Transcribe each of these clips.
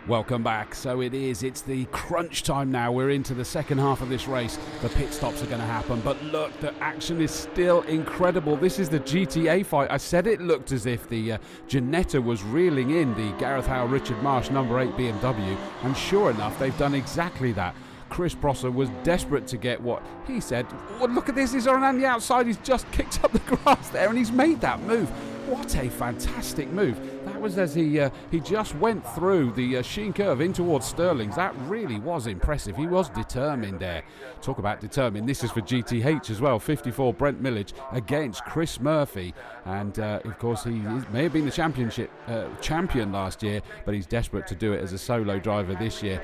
Welcome back. So it's the crunch time now. We're into the second half of this race. The pit stops are going to happen, but look, the action is still incredible. This is the GTA fight. I said it looked as if the Ginetta was reeling in the Gareth Howe Richard Marsh number 8 BMW, and sure enough, they've done exactly that. Chris Prosser was desperate to get what he said. Oh, look at this, he's on the outside, he's just kicked up the grass there and he's made that move. What a fantastic move. That was as he just went through the Sheen curve in towards Stirling's. That really was impressive. He was determined there. Talk about determined. This is for GTH as well. 54 Brent Millage against Chris Murphy. And of course he may have been the championship champion last year, but he's desperate to do it as a solo driver this year.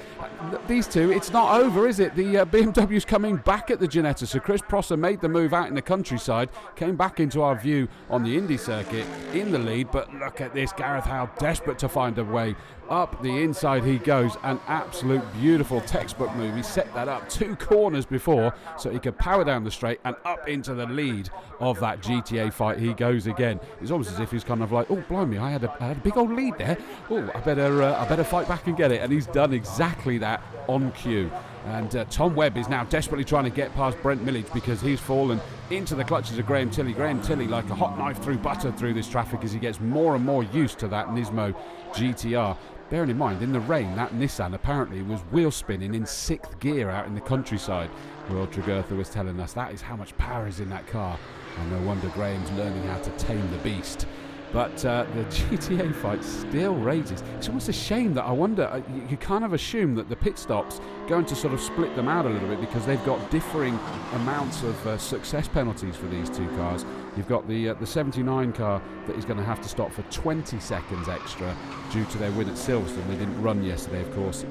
These two, it's not over, is it? The BMW's coming back at the Ginetta. So Chris Prosser made the move out in the countryside, came back into our view on the Indy circuit in the lead, but look at this, Gareth Howe desperate to find a way up the inside. He goes, an absolute beautiful textbook move. He set that up 2 corners before so he could power down the straight and up into the lead of that GTA fight. He goes again. It's almost as if he's kind of like, oh blimey, I had a big old lead there. Oh, I better fight back and get it. And he's done exactly that on cue. And Tom Webb is now desperately trying to get past Brent Millage because he's fallen into the clutches of Graham Tilley. Graham Tilley like a hot knife through butter through this traffic as he gets more and more used to that Nismo GTR. Bearing in mind, in the rain, that Nissan apparently was wheel spinning in 6th gear out in the countryside. Will Tregurtha was telling us that is how much power is in that car. And no wonder Graham's learning how to tame the beast. But the GTA fight still rages. It's almost a shame that I wonder, you kind of assume that the pit stops going to sort of split them out a little bit because they've got differing amounts of success penalties for these two cars. You've got the 79 car that is going to have to stop for 20 seconds extra due to their win at Silverstone. They didn't run yesterday, of course,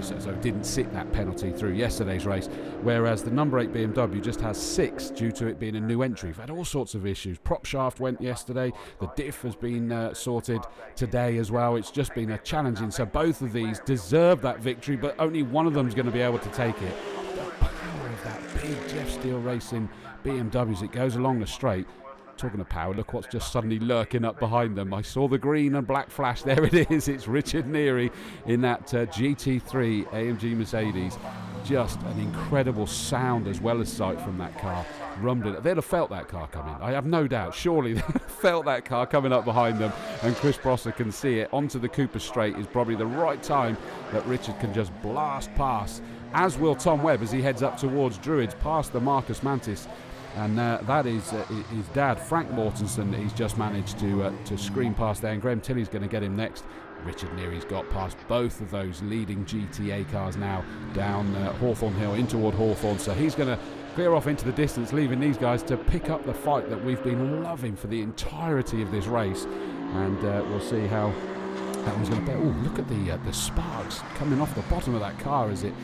so didn't sit that penalty through yesterday's race. Whereas the number 8 BMW just has 6 due to it being a new entry. We've had all sorts of issues. Prop shaft went yesterday. The diff has been sorted today as well. It's just been a challenging. So both of these deserve that victory, but only one of them's going to be able to take it. The power of that big Jeff Steele Racing BMW as it goes along the straight. Talking of power, look what's just suddenly lurking up behind them. I saw the green and black flash. There it is. It's Richard Neary in that GT3 AMG Mercedes. Just an incredible sound as well as sight from that car. Rumbling. They'd have felt that car coming. I have no doubt. Surely they'd have felt that car coming up behind them. And Chris Prosser can see it. Onto the Cooper Straight is probably the right time that Richard can just blast past. As will Tom Webb as he heads up towards Druids, past the Marcus Mantis. And that is his dad, Frank Mortensen, that he's just managed to screen past there. And Graham Tilley's going to get him next. Richard Neary's got past both of those leading GTA cars now down Hawthorne Hill in toward Hawthorne. So he's going to clear off into the distance, leaving these guys to pick up the fight that we've been loving for the entirety of this race. And we'll see how that one's going to be. Oh, look at the sparks coming off the bottom of that car as it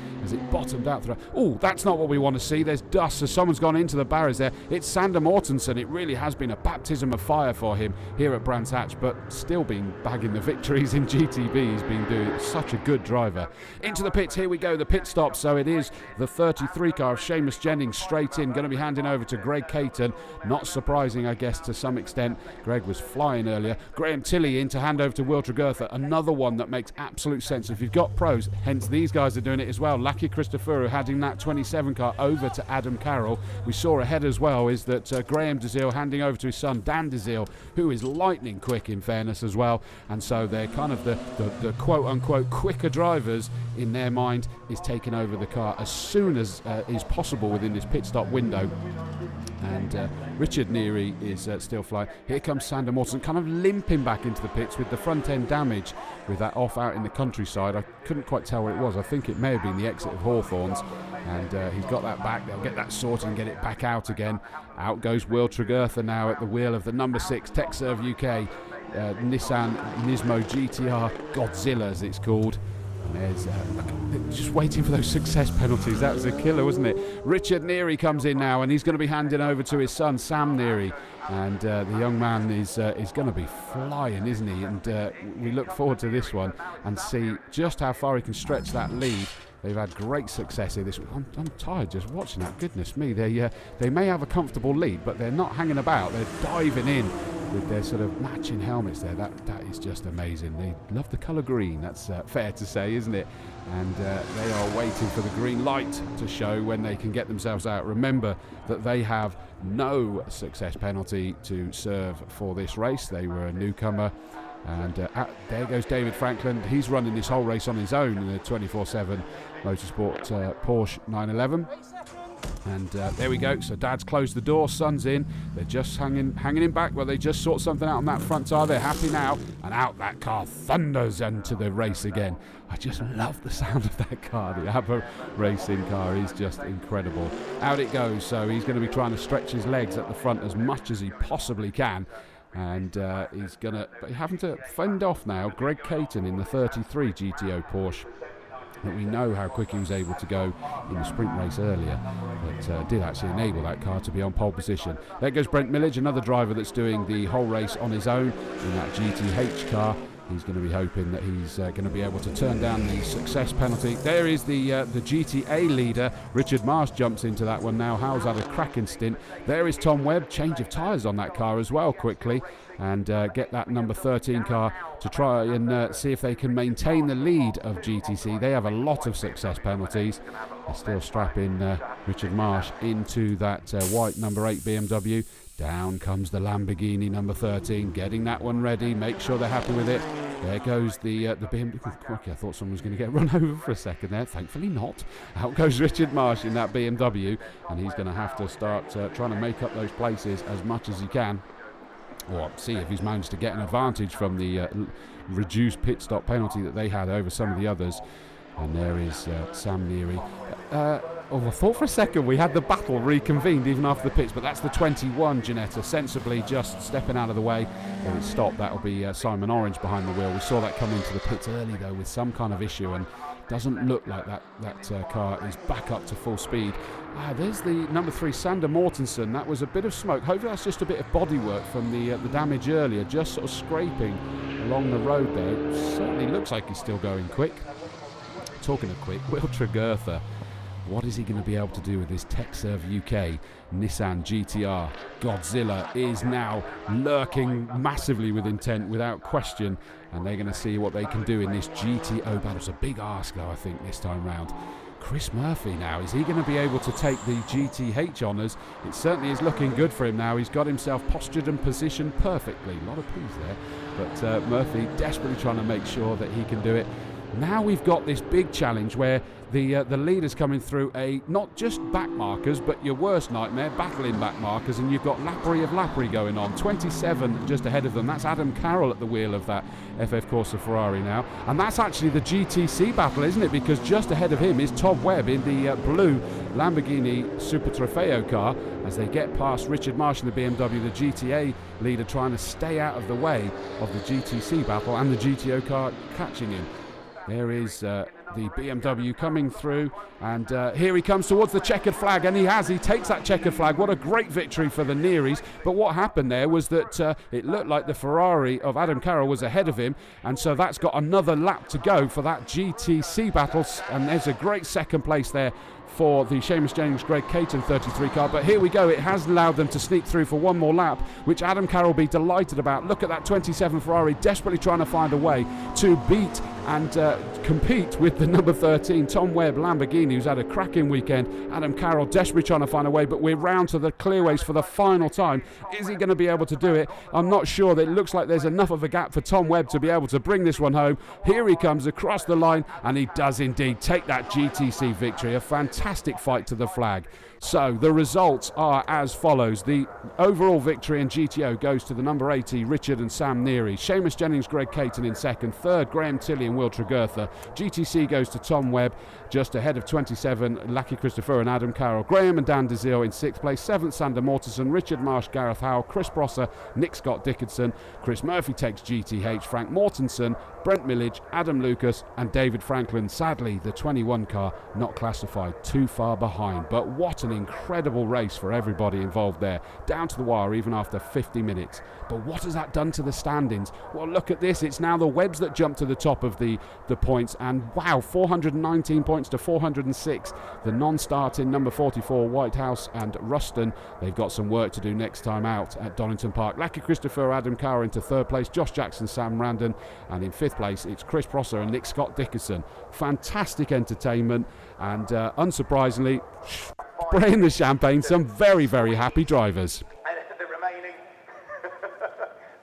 bottomed out through. Oh, that's not what we want to see. There's dust, so someone's gone into the barriers there. It's Sander Mortensen. It really has been a baptism of fire for him here at Brands Hatch, but still been bagging the victories in GTB. He's been doing such a good driver. Into the pits, here we go, the pit stop. So it is the 33 car of Seamus Jennings straight in, going to be handing over to Greg Caton. Not surprising, I guess, to some extent. Greg was flying earlier. Graham Tilley in to hand over to Will Tregurtha. Another one that makes absolute sense. If you've got pros, hence these guys are doing it as well. Lucky Christophorou handing that 27 car over to Adam Carroll. We saw ahead as well is that Graham DeZille handing over to his son Dan DeZille, who is lightning quick in fairness as well. And so they're kind of the quote-unquote quicker drivers in their mind is taking over the car as soon as is possible within this pit stop window. And Richard Neary is still flying. Here comes Sander Mortensen, kind of limping back into the pits with the front end damage with that off out in the countryside. I couldn't quite tell where it was. I think it may have been the exit of Hawthorns. And he's got that back. They'll get that sorted and get it back out again. Out goes Will Tregurtha now at the wheel of the number 6 TechServe UK Nissan Nismo GTR Godzilla as it's called. There's just waiting for those success penalties. That was a killer, wasn't it? Richard Neary comes in now, and he's going to be handing over to his son Sam Neary, and the young man is going to be flying, isn't he? And we look forward to this one and see just how far he can stretch that lead. They've had great success here this week. I'm tired just watching that. Goodness me, they may have a comfortable lead, but they're not hanging about. They're diving in with their sort of matching helmets there. That is just amazing. They love the colour green, that's fair to say, isn't it? And they are waiting for the green light to show when they can get themselves out. Remember that they have no success penalty to serve for this race. They were a newcomer. And there goes David Franklin. He's running this whole race on his own in the 24/7 Motorsport Porsche 911. And there we go. So Dad's closed the door, son's in. They're just hanging him back. Well, they just sort something out on that front tire. They're happy now. And out that car thunders into the race again. I just love the sound of that car. The ABBA racing car is just incredible. Out it goes. So he's going to be trying to stretch his legs at the front as much as he possibly can. And he's having to fend off now Greg Caton in the 33 GTO Porsche. That we know how quick he was able to go in the sprint race earlier, but did actually enable that car to be on pole position. There goes Brent Millage, another driver that's doing the whole race on his own in that GTH car. He's going to be hoping that he's going to be able to turn down the success penalty. There is the GTA leader. Richard Marsh jumps into that one now. Howell's had a cracking stint. There is Tom Webb. Change of tyres on that car as well quickly. And get that number 13 car to try and see if they can maintain the lead of GTC. They have a lot of success penalties. They're still strapping Richard Marsh into that white number 8 BMW. Down comes the Lamborghini number 13, getting that one ready. Make sure they're happy with it. There goes the BMW. I thought someone was going to get run over for a second there. Thankfully not. Out goes Richard Marsh in that BMW, and he's going to have to start trying to make up those places as much as he can. Or see if he's managed to get an advantage from the reduced pit stop penalty that they had over some of the others. And there is Sam Neary. I thought for a second we had the battle reconvened even after the pits, but that's the 21 Ginetta sensibly just stepping out of the way. When it stopped, that'll be Simon Orange behind the wheel. We saw that come into the pits early though with some kind of issue, and doesn't look like that car is back up to full speed. There's the number 3 Sander Mortensen. That was a bit of smoke. Hopefully that's just a bit of bodywork from the damage earlier, just sort of scraping along the road there. It certainly looks like he's still going quick. Talking of quick, Will Tregurtha. What is he going to be able to do with this TechServe UK Nissan GTR? Godzilla is now lurking massively with intent, without question, and they're going to see what they can do in this GTO battle. It's a big ask, though, I think, this time round. Chris Murphy now, is he going to be able to take the GTH honours? It certainly is looking good for him now. He's got himself postured and positioned perfectly. A lot of P's there, but Murphy desperately trying to make sure that he can do it. Now we've got this big challenge where the leader's coming through not just back markers, but your worst nightmare, battling back markers, and you've got Lappery of Lappery going on. 27 just ahead of them. That's Adam Carroll at the wheel of that FF Corsa Ferrari now. And that's actually the GTC battle, isn't it? Because just ahead of him is Tom Webb in the blue Lamborghini Super Trofeo car. As they get past Richard Marsh in the BMW, the GTA leader trying to stay out of the way of the GTC battle and the GTO car catching him. There is the BMW coming through, and here he comes towards the checkered flag, and he takes that checkered flag. What a great victory for the Nearys. But what happened there was that it looked like the Ferrari of Adam Carroll was ahead of him, and so that's got another lap to go for that GTC battle, and there's a great second place there for the Seamus Jennings Greg Caton 33 car. But here we go, it has allowed them to sneak through for one more lap, which Adam Carroll will be delighted about. Look at that 27 Ferrari desperately trying to find a way to beat and compete with the number 13 Tom Webb Lamborghini, who's had a cracking weekend. Adam Carroll desperately trying to find a way, but we're round to the clearways for the final time. Is he going to be able to do it? I'm not sure. It looks like there's enough of a gap for Tom Webb to be able to bring this one home. Here he comes across the line, and he does indeed take that GTC victory. A fantastic fight to the flag. So the results are as follows. The overall victory in GTO goes to the number 80 Richard and Sam Neary. Seamus Jennings, Greg Caton in second. Third, Graham Tilley and Will Tregurtha. GTC goes to Tom Webb, just ahead of 27 Lucky Christopher and Adam Carroll. Graham and Dan Desile in sixth place. Seventh, Sander Mortensen. Richard Marsh, Gareth Howell. Chris Prosser, Nick Scott Dickinson. Chris Murphy takes GTH. Frank Mortensen, Brent Millage, Adam Lucas and David Franklin. Sadly, the 21 car not classified, too far behind. But what an incredible race for everybody involved there. Down to the wire even after 50 minutes. But what has that done to the standings? Well, look at this. It's now the Webbs that jump to the top of the points. And wow, now 419 points to 406. The non-starting number 44, Whitehouse and Ruston, they've got some work to do next time out at Donington Park. Lucky Christopher, Adam Carr into third place, Josh Jackson, Sam Randon, and in fifth place it's Chris Prosser and Nick Scott Dickerson. Fantastic entertainment, and unsurprisingly, spraying the champagne, some very, very happy drivers. The remaining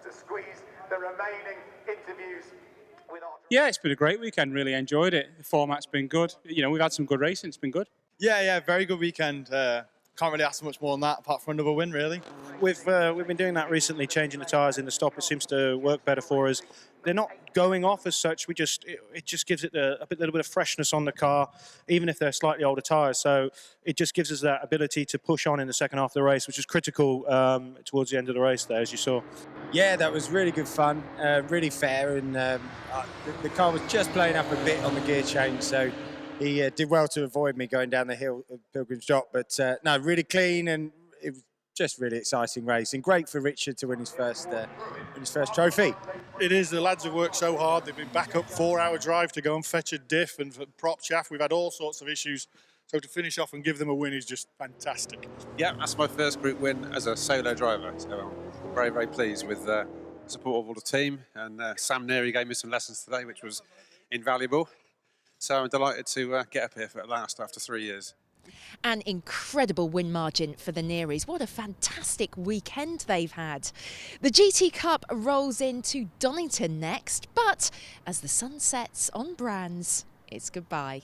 to squeeze the remaining interviews with our... Yeah, it's been a great weekend. Really enjoyed it. The format's been good. You know, we've had some good racing. It's been good. Yeah, very good weekend. Can't really ask for much more than that, apart from another win, really. We've been doing that recently, changing the tyres in the stop. It seems to work better for us. They're not going off as such. It just gives it a little bit of freshness on the car, even if they're slightly older tyres. So it just gives us that ability to push on in the second half of the race, which is critical towards the end of the race there, as you saw. Yeah, that was really good fun, really fair, and the car was just playing up a bit on the gear change, so he did well to avoid me going down the hill of Pilgrim's Drop. But no, really clean, and it was just really exciting race, and great for Richard to win his first trophy. It is. The lads have worked so hard. They've been back up 4-hour drive to go and fetch a diff and prop chaff. We've had all sorts of issues. So to finish off and give them a win is just fantastic. Yeah, that's my first group win as a solo driver. So I'm very, very pleased with the support of all the team. And Sam Neary gave me some lessons today, which was invaluable. So I'm delighted to get up here at last after 3 years. An incredible win margin for the Nearys. What a fantastic weekend they've had. The GT Cup rolls into Donington next, but as the sun sets on Brands, it's goodbye.